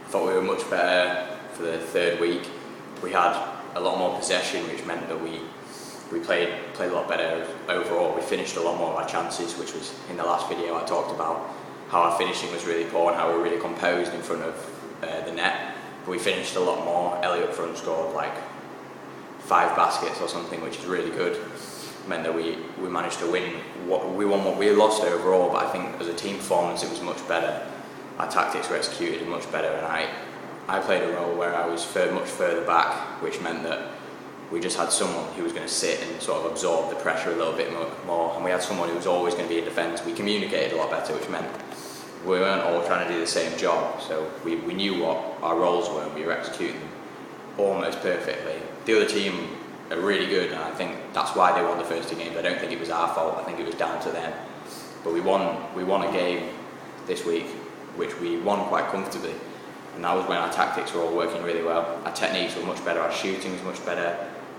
I thought we were much better for the third week. We had a lot more possession, which meant that we played a lot better overall. We finished a lot more of our chances, which was in the last video I talked about how our finishing was really poor and how we were really composed in front of the net. But we finished a lot more. Elliot front scored like 5 baskets or something, which is really good. It meant that we managed to win. We won what we lost overall, but I think as a team performance it was much better. Our tactics were executed much better, and I played a role where I was much further back, which meant that we just had someone who was going to sit and sort of absorb the pressure a little bit more, and we had someone who was always going to be in defence. We communicated a lot better, which meant we weren't all trying to do the same job, so we knew what our roles were and we were executing them almost perfectly. The other team are really good, and I think that's why they won the first 2 games. I don't think it was our fault, I think it was down to them. But we won a game this week, which we won quite comfortably, and that was when our tactics were all working really well. Our techniques were much better, our shooting was much better,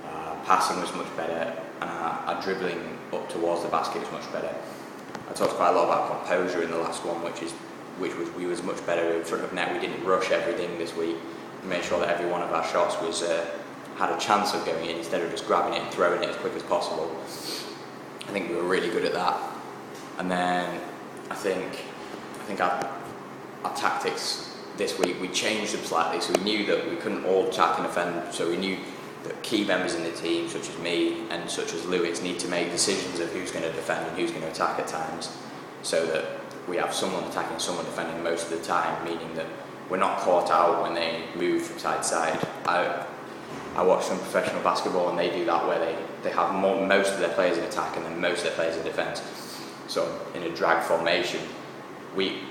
our passing was much better, and our dribbling up towards the basket was much better. I talked quite a lot about composure in the last one, we was much better in front of net. We didn't rush everything this week. We made sure that every one of our shots had a chance of going in instead of just grabbing it and throwing it as quick as possible. I think we were really good at that. And then I think our tactics this week, we changed them slightly, so we knew that we couldn't all attack and defend, so we knew that key members in the team, such as me and such as Lewis, need to make decisions of who's going to defend and who's going to attack at times, so that we have someone attacking, someone defending most of the time, meaning that we're not caught out when they move from side to side. I watch some professional basketball and they do that, where they have most of their players in attack and then most of their players in defence, so in a drag formation.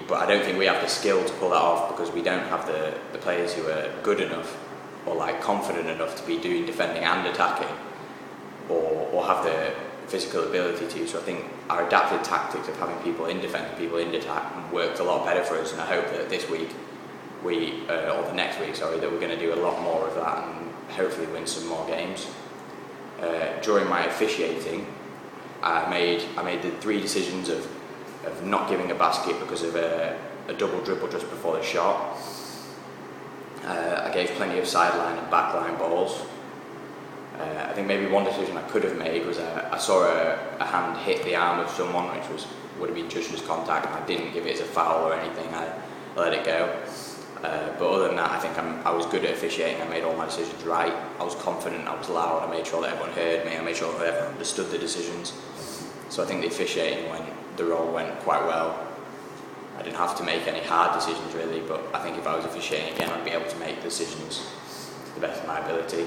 But I don't think we have the skill to pull that off, because we don't have the players who are good enough or like confident enough to be doing defending and attacking, or have the physical ability to. So I think our adapted tactics of having people in defence and people in attack worked a lot better for us, and I hope that this week or the next week, that we're going to do a lot more of that and hopefully win some more games. During my officiating, I made the 3 decisions of not giving a basket because of a double dribble just before the shot. I gave plenty of sideline and backline balls. I think maybe one decision I could have made was I saw a hand hit the arm of someone, which would have been judged as contact, and I didn't give it as a foul or anything. I let it go. But other than that, I think I was good at officiating. I made all my decisions right. I was confident, I was loud, I made sure that everyone heard me, I made sure that everyone understood the decisions. So I think the officiating the role went quite well. I didn't have to make any hard decisions really, but I think if I was officiating again, I'd be able to make decisions to the best of my ability.